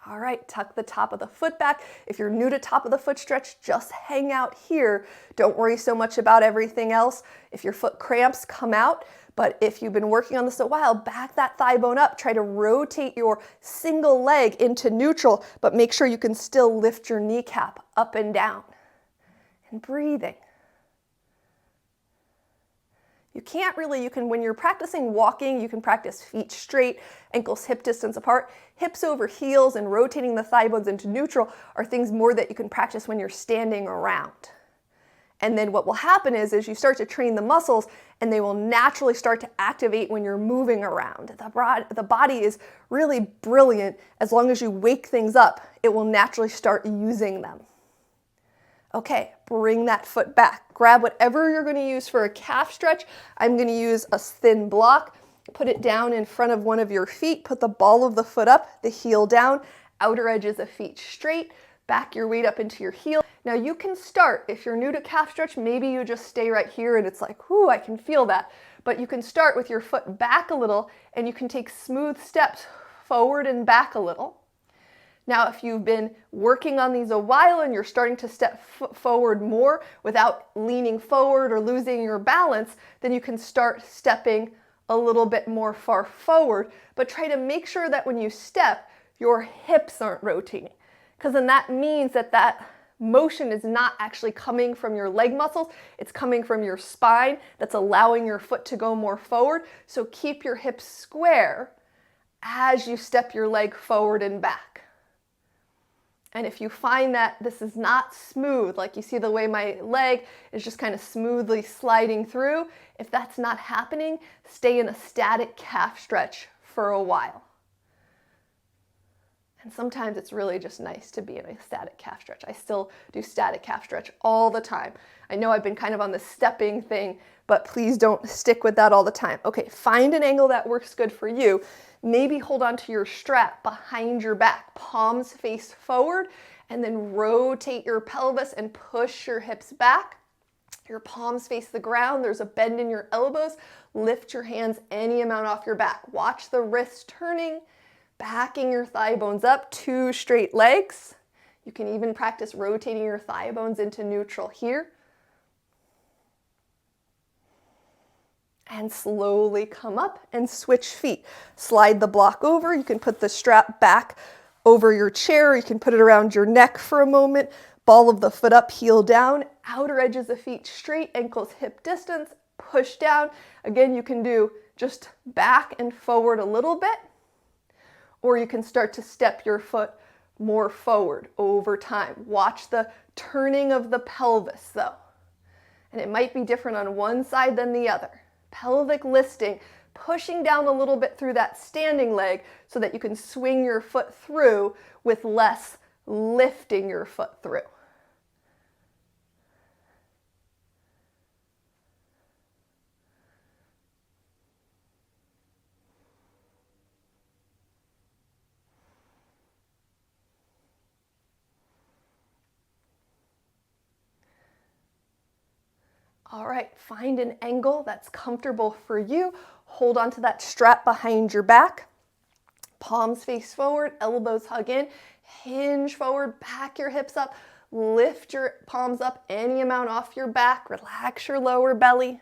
All right, tuck the top of the foot back. If you're new to top of the foot stretch, just hang out here. Don't worry so much about everything else. If your foot cramps, come out. But if you've been working on this a while, back that thigh bone up. Try to rotate your single leg into neutral, but make sure you can still lift your kneecap up and down. And breathing. You can't really, when you're practicing walking, you can practice feet straight, ankles hip distance apart. Hips over heels and rotating the thigh bones into neutral are things more that you can practice when you're standing around. And then what will happen is you start to train the muscles and they will naturally start to activate when you're moving around. The body is really brilliant. As long as you wake things up, it will naturally start using them. Okay, bring that foot back. Grab whatever you're going to use for a calf stretch. I'm going to use a thin block. Put it down in front of one of your feet. Put the ball of the foot up, the heel down, outer edges of feet straight. Back your weight up into your heel. Now you can start, if you're new to calf stretch, maybe you just stay right here and it's like, whoo, I can feel that. But you can start with your foot back a little and you can take smooth steps forward and back a little. Now, if you've been working on these a while and you're starting to step forward more without leaning forward or losing your balance, then you can start stepping a little bit more far forward, but try to make sure that when you step, your hips aren't rotating, because then that means that motion is not actually coming from your leg muscles, it's coming from your spine that's allowing your foot to go more forward. So keep your hips square as you step your leg forward and back. And if you find that this is not smooth, like you see the way my leg is just kind of smoothly sliding through, if that's not happening, stay in a static calf stretch for a while. And sometimes it's really just nice to be in a static calf stretch. I still do static calf stretch all the time. I know I've been kind of on the stepping thing, but please don't stick with that all the time. Okay, find an angle that works good for you. Maybe hold on to your strap behind your back, palms face forward, and then rotate your pelvis and push your hips back. Your palms face the ground. There's a bend in your elbows. Lift your hands any amount off your back. Watch the wrists turning, backing your thigh bones up, 2 straight legs. You can even practice rotating your thigh bones into neutral here. And slowly come up and switch feet. Slide the block over. You can put the strap back over your chair. You can put it around your neck for a moment. Ball of the foot up, heel down. Outer edges of feet straight, ankles hip distance. Push down. Again, you can do just back and forward a little bit. Or you can start to step your foot more forward over time. Watch the turning of the pelvis though. And it might be different on one side than the other. Pelvic listing, pushing down a little bit through that standing leg so that you can swing your foot through with less lifting your foot through. All right, find an angle that's comfortable for you. Hold on to that strap behind your back. Palms face forward, elbows hug in, hinge forward, back your hips up, lift your palms up any amount off your back, relax your lower belly.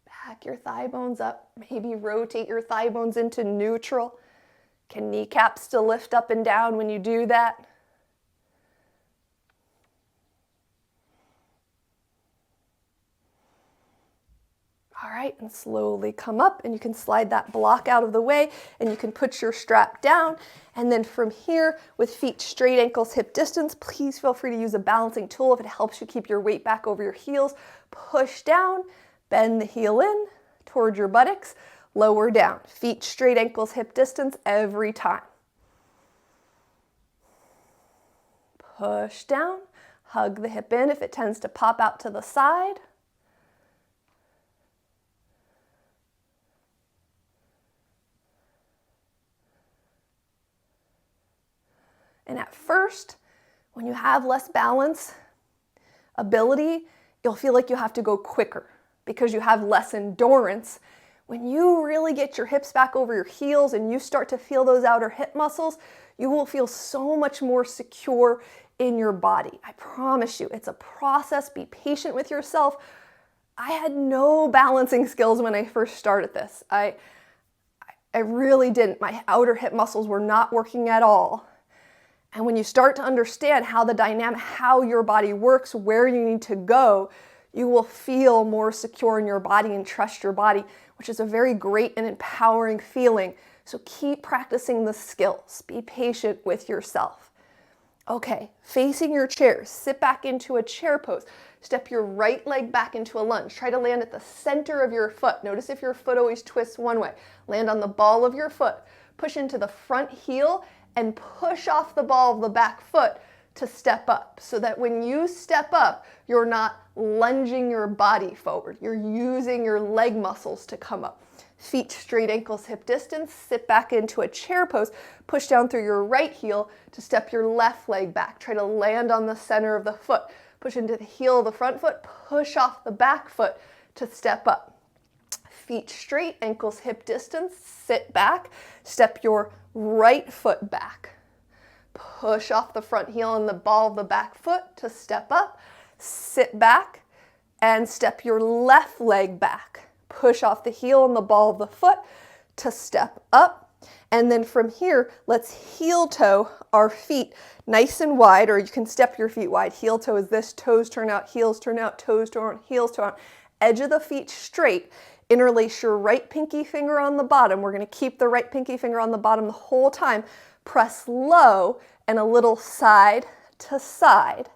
Back your thigh bones up, maybe rotate your thigh bones into neutral. Can kneecaps still lift up and down when you do that? All right, and slowly come up, and you can slide that block out of the way, and you can put your strap down. And then from here, with feet straight, ankles hip distance, please feel free to use a balancing tool if it helps you keep your weight back over your heels. Push down, bend the heel in toward your buttocks. Lower down, feet straight, ankles hip distance every time. Push down, hug the hip in if it tends to pop out to the side. And at first, when you have less balance ability, you'll feel like you have to go quicker because you have less endurance. When you really get your hips back over your heels and you start to feel those outer hip muscles, you will feel so much more secure in your body. I promise you, it's a process. Be patient with yourself. I had no balancing skills when I first started this. I really didn't. My outer hip muscles were not working at all. And when you start to understand how your body works, where you need to go, you will feel more secure in your body and trust your body, which is a very great and empowering feeling. So keep practicing the skills. Be patient with yourself. Okay, facing your chair, sit back into a chair pose. Step your right leg back into a lunge. Try to land at the center of your foot. Notice if your foot always twists one way. Land on the ball of your foot. Push into the front heel and push off the ball of the back foot to step up, so that when you step up, you're not lunging your body forward. You're using your leg muscles to come up. Feet straight, ankles hip distance. Sit back into a chair pose. Push down through your right heel to step your left leg back. Try to land on the center of the foot. Push into the heel of the front foot. Push off the back foot to step up. Feet straight, ankles hip distance. Sit back. Step your right foot back. Push off the front heel and the ball of the back foot to step up. Sit back and step your left leg back. Push off the heel and the ball of the foot to step up. And then from here, let's heel toe our feet nice and wide, or you can step your feet wide. Heel toe is this, toes turn out, heels turn out, toes turn out, heels turn out. edge of the feet straight. Interlace your right pinky finger on the bottom. We're going to keep the right pinky finger on the bottom the whole time. Press low and a little side to side.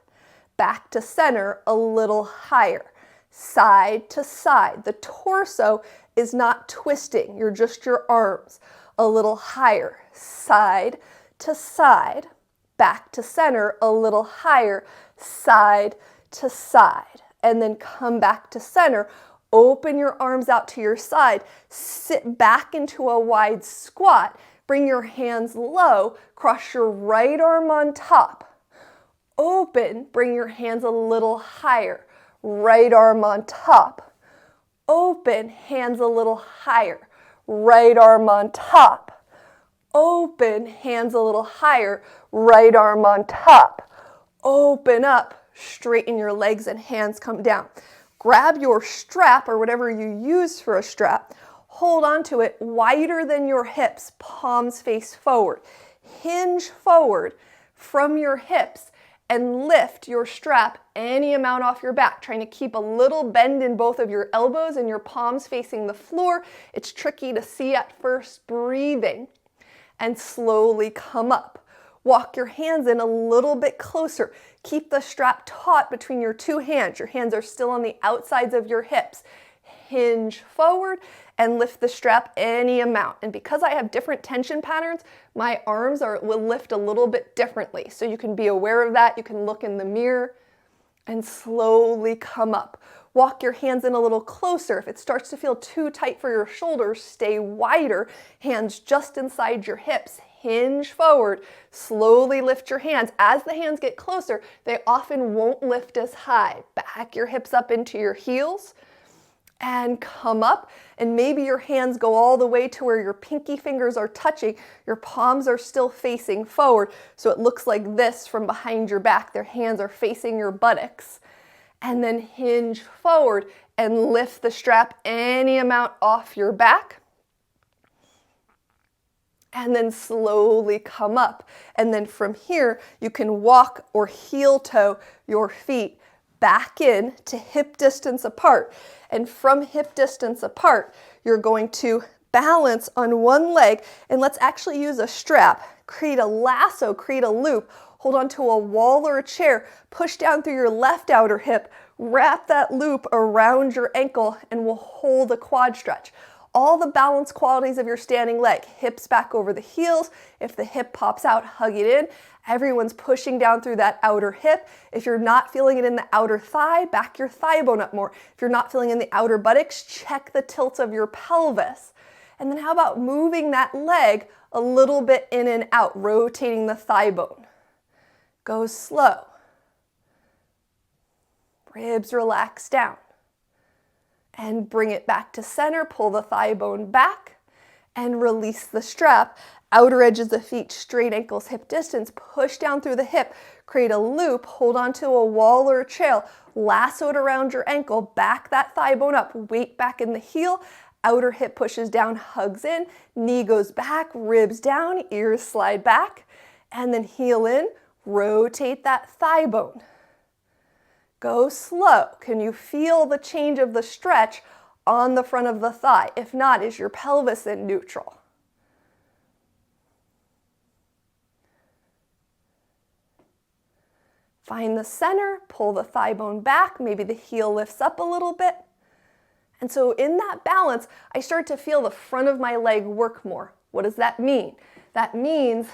Back to center, a little higher. Side to side. The torso is not twisting. You're just your arms. A little higher. Side to side. Back to center, a little higher. Side to side. And then come back to center. Open your arms out to your side. Sit back into a wide squat. Bring your hands low. Cross your right arm on top. Open, bring your hands a little higher. Right arm on top. Open, hands a little higher. Right arm on top. Open, hands a little higher. Right arm on top. Open up, straighten your legs and hands come down. Grab your strap or whatever you use for a strap. Hold on to it wider than your hips, palms face forward. Hinge forward from your hips and lift your strap any amount off your back, trying to keep a little bend in both of your elbows and your palms facing the floor. It's tricky to see at first, breathing, and slowly come up. Walk your hands in a little bit closer. Keep the strap taut between your two hands. Your hands are still on the outsides of your hips. Hinge forward and lift the strap any amount. And because I have different tension patterns, my arms will lift a little bit differently. So you can be aware of that. You can look in the mirror and slowly come up. Walk your hands in a little closer. If it starts to feel too tight for your shoulders, stay wider. Hands just inside your hips. Hinge forward. Slowly lift your hands. As the hands get closer, they often won't lift as high. Back your hips up into your heels. And come up, and maybe your hands go all the way to where your pinky fingers are touching. Your palms are still facing forward, so it looks like this from behind your back. Their hands are facing your buttocks. And then hinge forward and lift the strap any amount off your back. And then slowly come up. And then from here, you can walk or heel toe your feet back in to hip distance apart. And from hip distance apart, you're going to balance on one leg, and let's actually use a strap. Create a lasso, create a loop, hold onto a wall or a chair, push down through your left outer hip, wrap that loop around your ankle, and we'll hold a quad stretch. All the balance qualities of your standing leg. Hips back over the heels. If the hip pops out, hug it in. Everyone's pushing down through that outer hip. If you're not feeling it in the outer thigh, back your thigh bone up more. If you're not feeling in the outer buttocks, check the tilt of your pelvis. And then how about moving that leg a little bit in and out, rotating the thigh bone. Go slow. Ribs relax down. And bring it back to center, pull the thigh bone back, and release the strap. Outer edges of feet, straight ankles, hip distance, push down through the hip, create a loop, hold onto a wall or a chair, lasso it around your ankle, back that thigh bone up, weight back in the heel, outer hip pushes down, hugs in, knee goes back, ribs down, ears slide back, and then heel in, rotate that thigh bone. Go slow. Can you feel the change of the stretch on the front of the thigh? If not, is your pelvis in neutral? Find the center, pull the thigh bone back, maybe the heel lifts up a little bit. And so in that balance, I start to feel the front of my leg work more. What does that mean? That means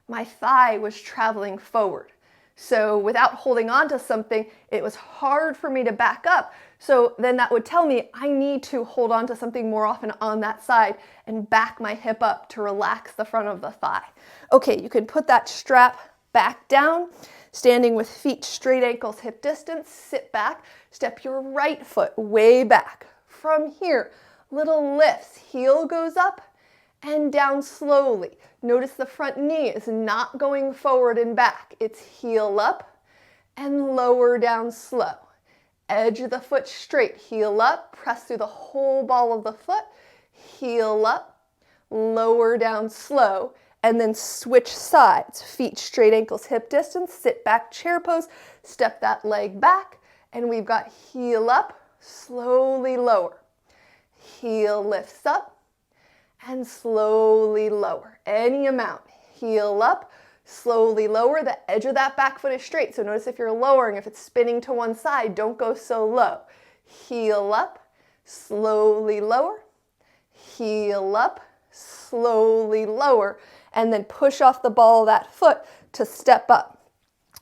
my thigh was traveling forward. So without holding on to something, it was hard for me to back up. So then that would tell me I need to hold on to something more often on that side and back my hip up to relax the front of the thigh. Okay, you can put that strap back down, standing with feet straight, ankles hip distance, sit back, step your right foot way back. From here, little lifts, heel goes up and down slowly. Notice the front knee is not going forward and back. It's heel up and lower down slow. Edge of the foot straight, heel up, press through the whole ball of the foot, heel up, lower down slow, and then switch sides. Feet straight, ankles hip distance, sit back chair pose, step that leg back, and we've got heel up, slowly lower. Heel lifts up and slowly lower. Any amount. Heel up, slowly lower. The edge of that back foot is straight. So notice if you're lowering, if it's spinning to one side, don't go so low. Heel up, slowly lower. Heel up, slowly lower. And then push off the ball of that foot to step up.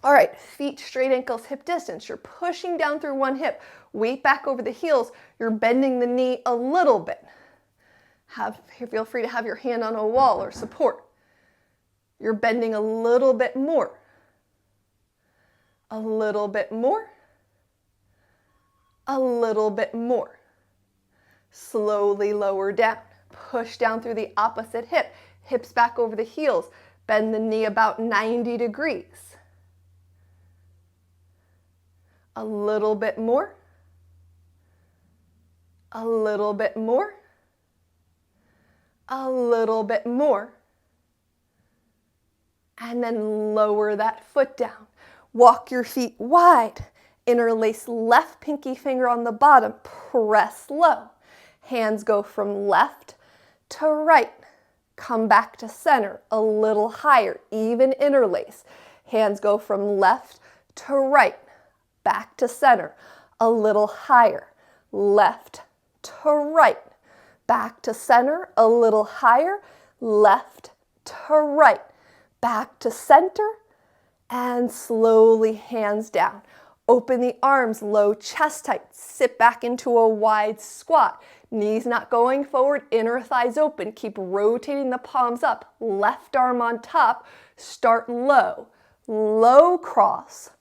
All right, feet straight, ankles hip distance. You're pushing down through one hip, weight back over the heels. You're bending the knee a little bit. Feel free to have your hand on a wall or support. You're bending a little bit more. A little bit more. A little bit more. Slowly lower down. Push down through the opposite hip. Hips back over the heels. Bend the knee about 90 degrees. A little bit more. A little bit more. A little bit more. And then lower that foot down. Walk your feet wide. Interlace left pinky finger on the bottom. Press low. Hands go from left to right. Come back to center, a little higher, even interlace. Hands go from left to right. Back to center, a little higher, left to right, back to center, a little higher, left to right, back to center, and slowly hands down. Open the arms, low chest tight, sit back into a wide squat. Knees not going forward, inner thighs open. Keep rotating the palms up, left arm on top. Start low, low cross,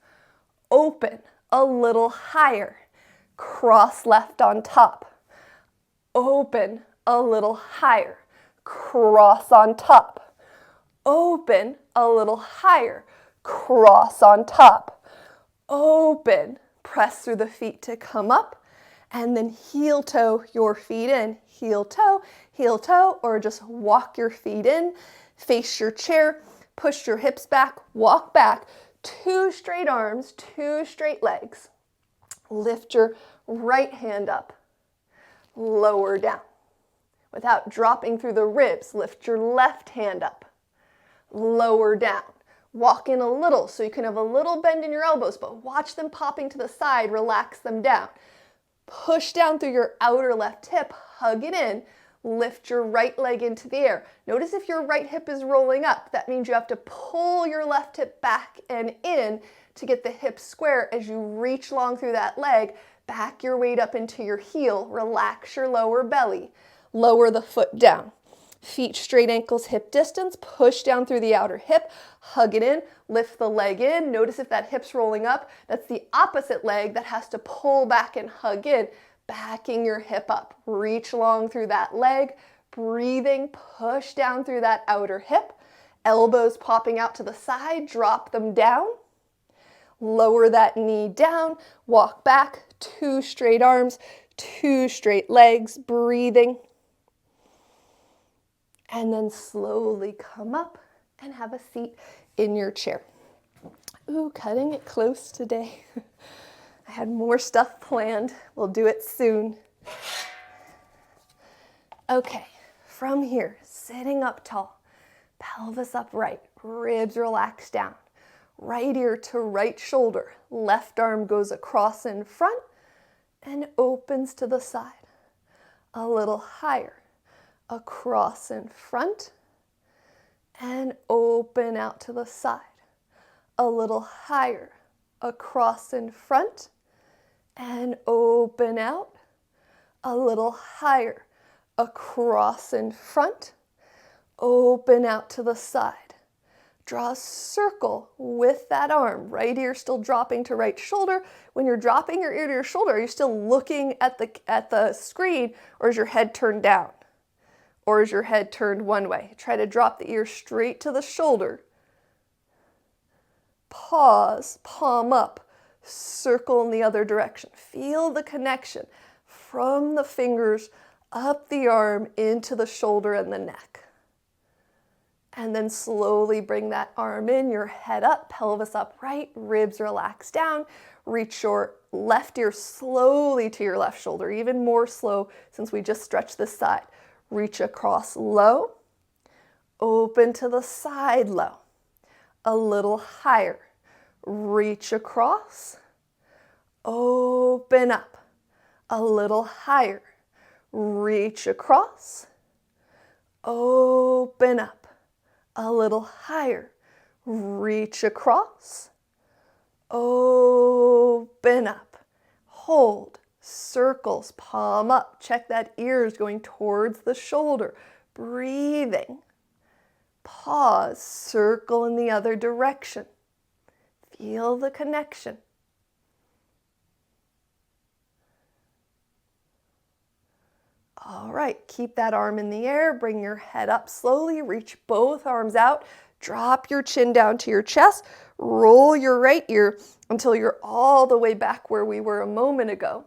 open, a little higher, cross left on top, open, a little higher, cross on top, open, a little higher, cross on top, open, press through the feet to come up, and then heel toe your feet in, heel toe, or just walk your feet in, face your chair, push your hips back, walk back, 2 straight arms, 2 straight legs. Lift your right hand up, lower down. Without dropping through the ribs, lift your left hand up, lower down. Walk in a little so you can have a little bend in your elbows, but watch them popping to the side, relax them down. Push down through your outer left hip, hug it in, lift your right leg into the air. Notice if your right hip is rolling up, that means you have to pull your left hip back and in to get the hip square as you reach long through that leg. Back your weight up into your heel, relax your lower belly, lower the foot down. Feet straight, ankles hip distance, push down through the outer hip, hug it in, lift the leg in. Notice if that hip's rolling up, that's the opposite leg that has to pull back and hug in. Backing your hip up, reach long through that leg, breathing, push down through that outer hip, elbows popping out to the side, drop them down, lower that knee down, walk back, 2 straight arms, 2 straight legs, breathing, and then slowly come up and have a seat in your chair. Ooh, cutting it close today. I had more stuff planned. We'll do it soon. Okay, from here, sitting up tall, pelvis upright, ribs relaxed down. Right ear to right shoulder, left arm goes across in front and opens to the side. A little higher, across in front and open out to the side. A little higher, across in front and open out, a little higher, across in front, open out to the side. Draw a circle with that arm, right ear still dropping to right shoulder. When you're dropping your ear to your shoulder, are you still looking at the screen, or is your head turned down? Or is your head turned one way? Try to drop the ear straight to the shoulder. Pause, palm up. Circle in the other direction. Feel the connection from the fingers up the arm into the shoulder and the neck. And then slowly bring that arm in, your head up, pelvis upright, ribs relax down. Reach your left ear slowly to your left shoulder, even more slow since we just stretched this side. Reach across low, open to the side low, a little higher. Reach across, open up, a little higher. Reach across, open up, a little higher. Reach across, open up, hold, circles, palm up. Check that ear is going towards the shoulder. Breathing. Pause, circle in the other direction. Feel the connection. All right, keep that arm in the air, bring your head up slowly, reach both arms out, drop your chin down to your chest, roll your right ear until you're all the way back where we were a moment ago.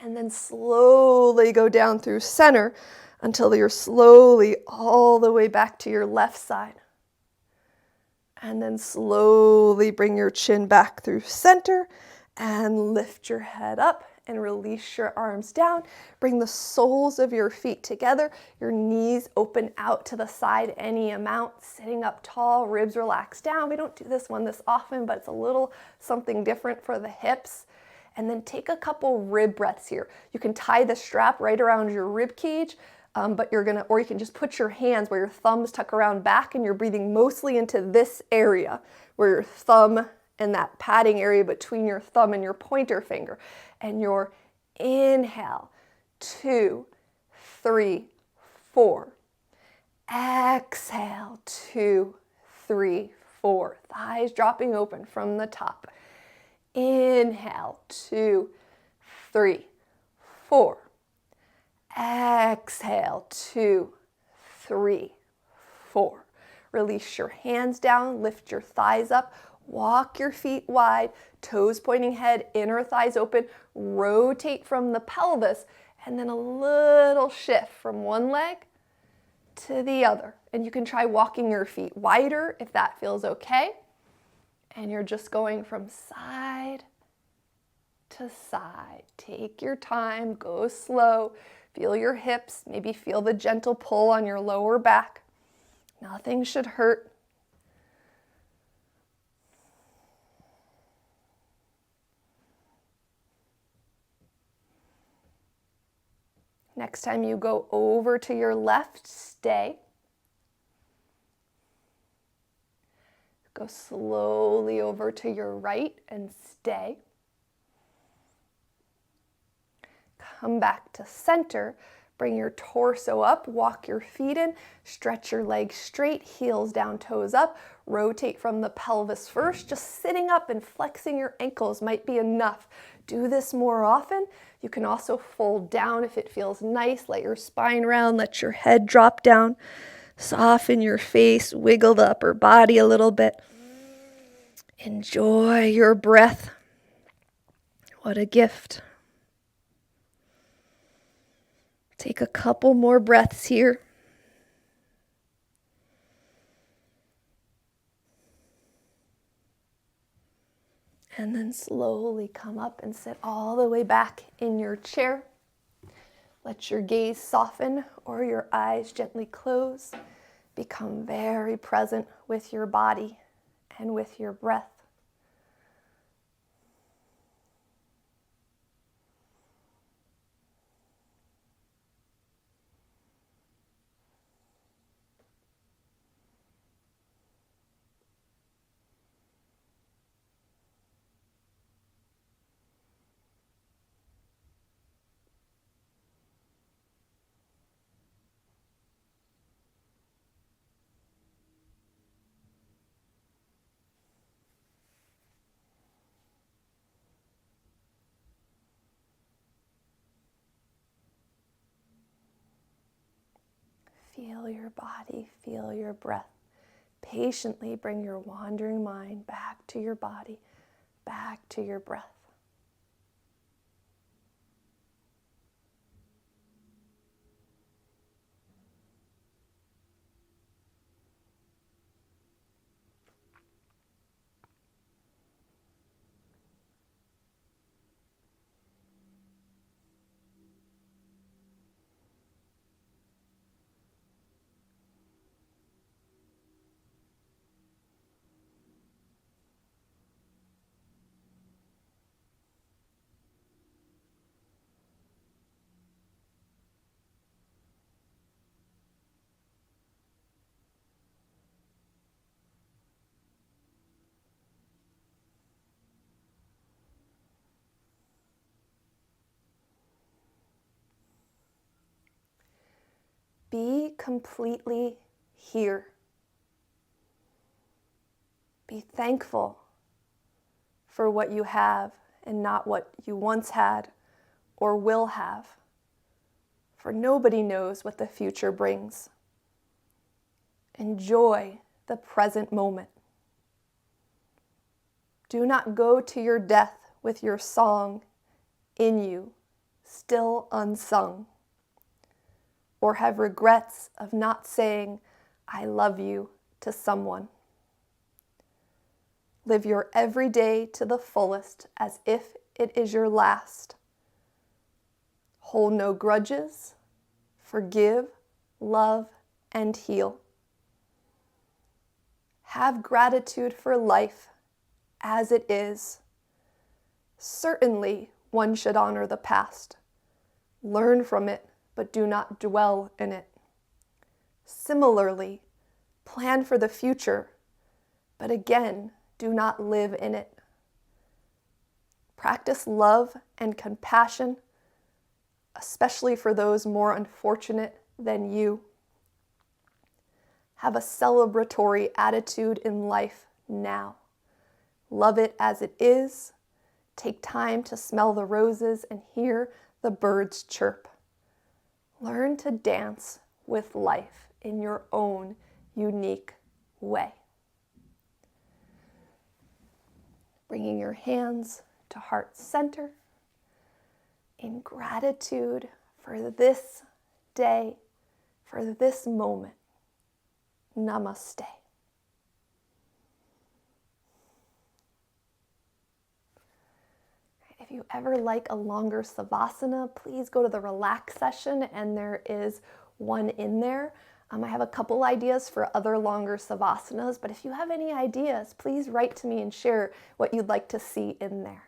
And then slowly go down through center until you're slowly all the way back to your left side. And then slowly bring your chin back through center and lift your head up and release your arms down. Bring the soles of your feet together. Your knees open out to the side any amount. Sitting up tall, ribs relax down. We don't do this one this often, but it's a little something different for the hips. And then take a couple rib breaths here. You can tie the strap right around your rib cage, or you can just put your hands where your thumbs tuck around back and you're breathing mostly into this area where your thumb and that padding area between your thumb and your pointer finger. And your inhale, 2, 3, 4. Exhale, 2, 3, 4. Thighs dropping open from the top. Inhale, 2, 3, 4. Exhale, 2, 3, 4. Release your hands down, lift your thighs up, walk your feet wide, toes pointing head, inner thighs open, rotate from the pelvis, and then a little shift from one leg to the other. And you can try walking your feet wider if that feels okay. And you're just going from side to side. Take your time, go slow, feel your hips, maybe feel the gentle pull on your lower back. Nothing should hurt. Next time you go over to your left, stay. Go slowly over to your right and stay. Come back to center. Bring your torso up, walk your feet in, stretch your legs straight, heels down, toes up. Rotate from the pelvis first. Just sitting up and flexing your ankles might be enough. Do this more often. You can also fold down if it feels nice. Let your spine round, let your head drop down. Soften your face, wiggle the upper body a little bit. Enjoy your breath. What a gift. Take a couple more breaths here. And then slowly come up and sit all the way back in your chair. Let your gaze soften or your eyes gently close. Become very present with your body and with your breath. Feel your body, feel your breath. Patiently bring your wandering mind back to your body, back to your breath. be completely here. Be thankful for what you have and not what you once had or will have, for nobody knows what the future brings. Enjoy the present moment. Do not go to your death with your song in you, still unsung, or have regrets of not saying, "I love you" to someone. Live your every day to the fullest as if it is your last. Hold no grudges, forgive, love, and heal. Have gratitude for life as it is. Certainly, one should honor the past. Learn from it, but do not dwell in it. Similarly, plan for the future, but again, do not live in it. Practice love and compassion, especially for those more unfortunate than you. Have a celebratory attitude in life now. Love it as it is. Take time to smell the roses and hear the birds chirp. Learn to dance with life in your own unique way. Bringing your hands to heart center in gratitude for this day, for this moment. Namaste. If you ever like a longer savasana, please go to the relax session and there is one in there. I have a couple ideas for other longer savasanas, but if you have any ideas, please write to me and share what you'd like to see in there.